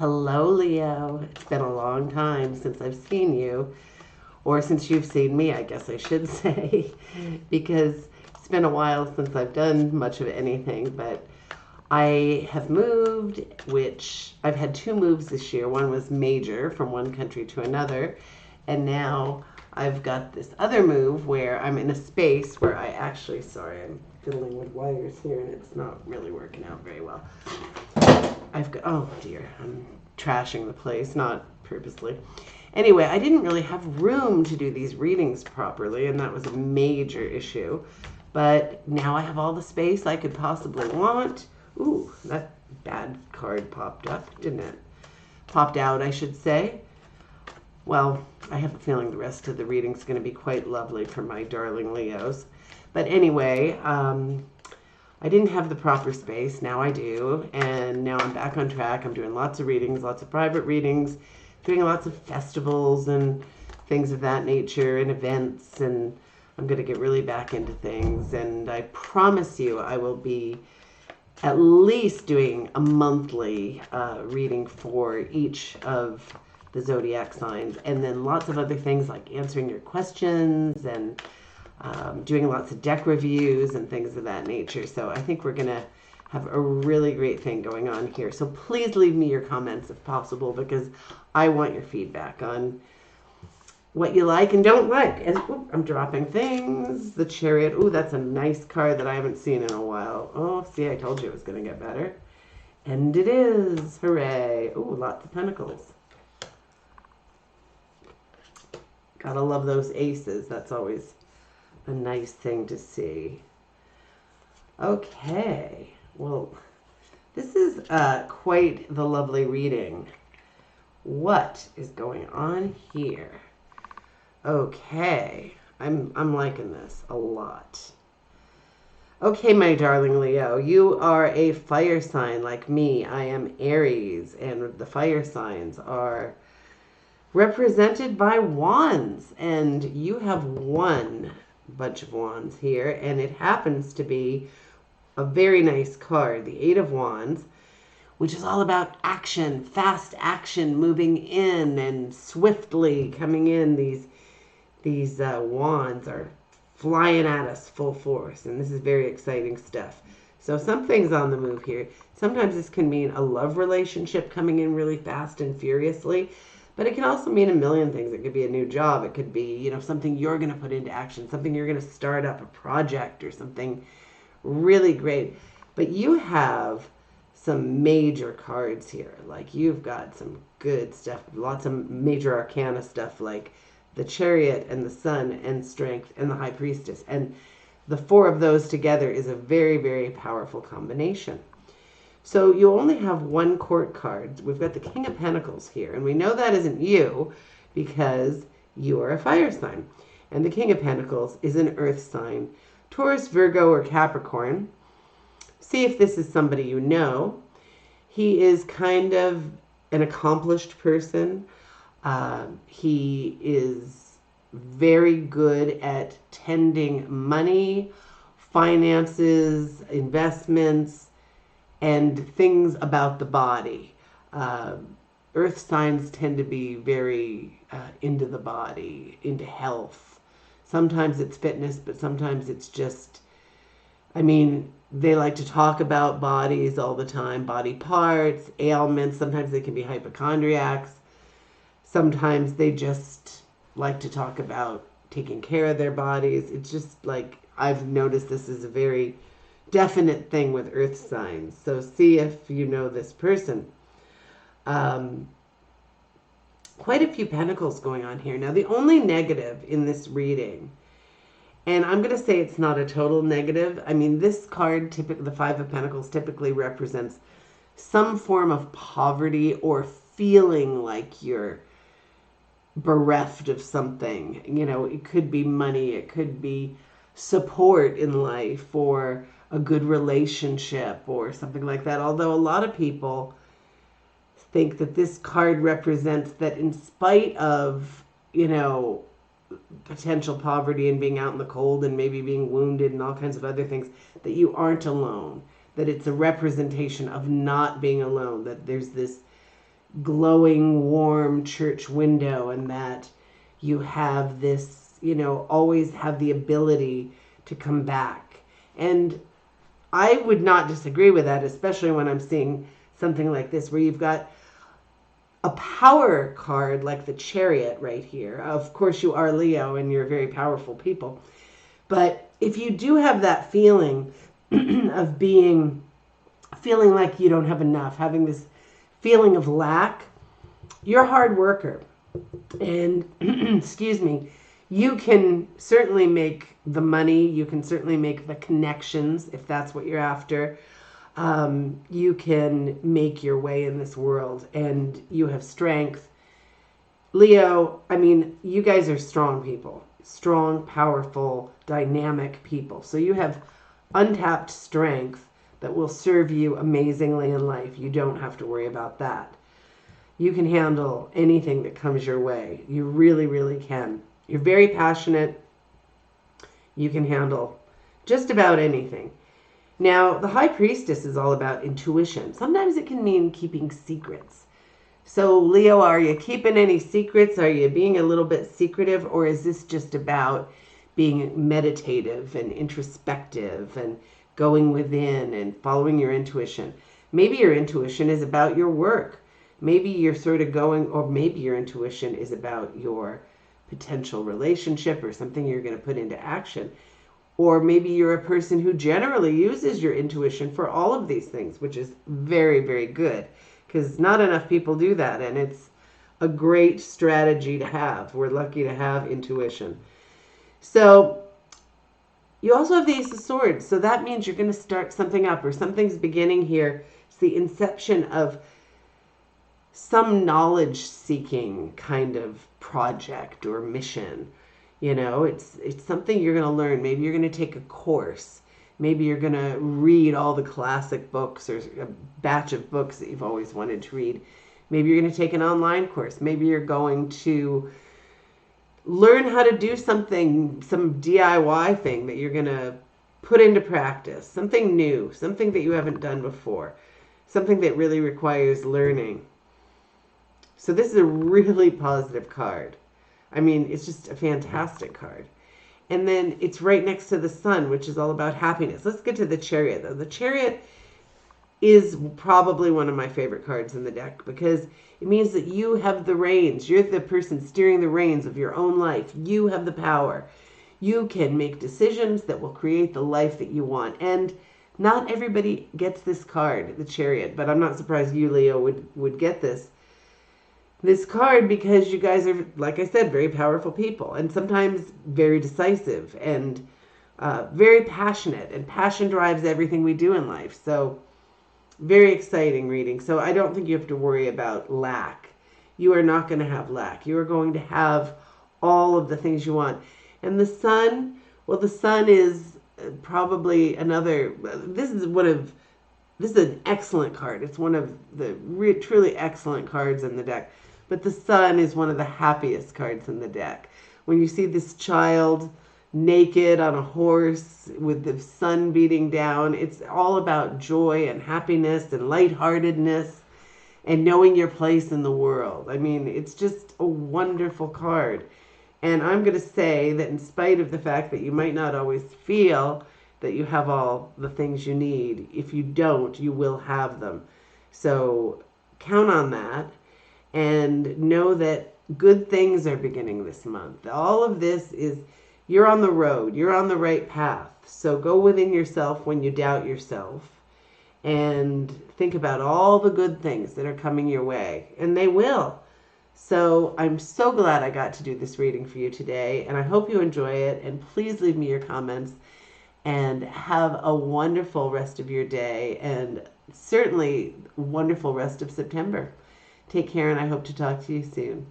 Hello, Leo. It's been a long time since I've seen you, or since you've seen me, I guess I should say, because it's been a while since I've done much of anything. But I have moved, which I've had two moves this year. One was major from one country to another, and now I've got this other move where I'm in a space where sorry, I'm fiddling with wires here and it's not really working out very well. Oh dear, I'm trashing the place, not purposely. Anyway, I didn't really have room to do these readings properly, and that was a major issue. But now I have all the space I could possibly want. Ooh, that bad card popped up, didn't it? Popped out, I should say. Well, I have a feeling the rest of the reading's going to be quite lovely for my darling Leos. But anyway, I didn't have the proper space. Now I do. And now I'm back on track. I'm doing lots of readings, lots of private readings, doing lots of festivals and things of that nature and events. And I'm going to get really back into things. And I promise you I will be at least doing a monthly reading for each of the zodiac signs. And then lots of other things like answering your questions and doing lots of deck reviews and things of that nature. So I think we're going to have a really great thing going on here. So please leave me your comments if possible, because I want your feedback on what you like and don't like. And I'm dropping things. The Chariot. Ooh, that's a nice card that I haven't seen in a while. Oh, see, I told you it was going to get better. And it is. Hooray. Ooh, lots of pentacles. Gotta love those aces. That's always a nice thing to see. Okay, well, this is quite the lovely reading. What is going on here? Okay, I'm liking this a lot. Okay, my darling Leo, you are a fire sign like me. I am Aries, and the fire signs are represented by wands, and you have one bunch of wands here, and it happens to be a very nice card, the Eight of Wands, which is all about action, fast action, moving in and swiftly coming in. These wands are flying at us full force, and this is very exciting stuff. So something's on the move here. Sometimes this can mean a love relationship coming in really fast and furiously, but it can also mean a million things. It could be a new job. It could be, something you're going to put into action, something you're going to start up, a project or something really great. But you have some major cards here. Like, you've got some good stuff, lots of major arcana stuff like the Chariot and the Sun and Strength and the High Priestess. And the four of those together is a very, very powerful combination. So you only have one court card. We've got the King of Pentacles here, and we know that isn't you because you are a fire sign. And the King of Pentacles is an earth sign, Taurus, Virgo, or Capricorn. See if this is somebody you know. He is kind of an accomplished person. He is very good at tending money, finances, investments, and things about the body. Earth signs tend to be very into the body, into health. Sometimes it's fitness, but sometimes it's just, they like to talk about bodies all the time, body parts, ailments. Sometimes they can be hypochondriacs. Sometimes they just like to talk about taking care of their bodies. It's just like, I've noticed this is a very definite thing with earth signs. So see if you know this person. Quite a few pentacles going on here. Now, the only negative in this reading, and I'm going to say it's not a total negative. This card, typically the Five of Pentacles, typically represents some form of poverty or feeling like you're bereft of something. It could be money, it could be support in life, or a good relationship or something like that. Although a lot of people think that this card represents that in spite of, potential poverty and being out in the cold and maybe being wounded and all kinds of other things, that you aren't alone, that it's a representation of not being alone, that there's this glowing, warm church window, and that you have this, always have the ability to come back. And I would not disagree with that, especially when I'm seeing something like this where you've got a power card like the Chariot right here. Of course, you are Leo and you're very powerful people. But if you do have that feeling of feeling like you don't have enough, having this feeling of lack, you're a hard worker. And, excuse me, you can certainly make the money. You can certainly make the connections if that's what you're after. You can make your way in this world and you have strength. Leo, I mean, you guys are strong people, strong, powerful, dynamic people. So you have untapped strength that will serve you amazingly in life. You don't have to worry about that. You can handle anything that comes your way. You really, really can. You're very passionate. You can handle just about anything. Now, the High Priestess is all about intuition. Sometimes it can mean keeping secrets. So, Leo, are you keeping any secrets? Are you being a little bit secretive? Or is this just about being meditative and introspective and going within and following your intuition? Maybe your intuition is about your work. Maybe you're sort of going, or maybe your intuition is about your potential relationship or something you're going to put into action. Or maybe you're a person who generally uses your intuition for all of these things, which is very, very good because not enough people do that. And it's a great strategy to have. We're lucky to have intuition. So you also have the Ace of Swords. So that means you're going to start something up or something's beginning here. It's the inception of some knowledge seeking kind of project or mission. It's something you're going to learn. Maybe you're going to take a course. Maybe you're going to read all the classic books or a batch of books that you've always wanted to read. Maybe you're going to take an online course. Maybe you're going to learn how to do something, some DIY thing that you're going to put into practice. Something new, something that you haven't done before. Something that really requires learning. So this is a really positive card. I mean, it's just a fantastic card. And then it's right next to the Sun, which is all about happiness. Let's get to the Chariot, though. The Chariot is probably one of my favorite cards in the deck because it means that you have the reins. You're the person steering the reins of your own life. You have the power. You can make decisions that will create the life that you want. And not everybody gets this card, the Chariot, but I'm not surprised you, Leo, would get this card because you guys are, like I said, very powerful people and sometimes very decisive and very passionate, and passion drives everything we do in life. So very exciting reading. So I don't think you have to worry about lack. You are not going to have lack. You are going to have all of the things you want. And the Sun, well, the Sun is probably another, this is an excellent card. It's one of the truly excellent cards in the deck. But the Sun is one of the happiest cards in the deck. When you see this child naked on a horse with the sun beating down, it's all about joy and happiness and lightheartedness and knowing your place in the world. I mean, it's just a wonderful card. And I'm going to say that in spite of the fact that you might not always feel that you have all the things you need, if you don't, you will have them. So count on that. And know that good things are beginning this month. All of this is, you're on the road. You're on the right path. So go within yourself when you doubt yourself and think about all the good things that are coming your way. And they will. So I'm so glad I got to do this reading for you today. And I hope you enjoy it. And please leave me your comments. And have a wonderful rest of your day. And certainly wonderful rest of September. Take care, and I hope to talk to you soon.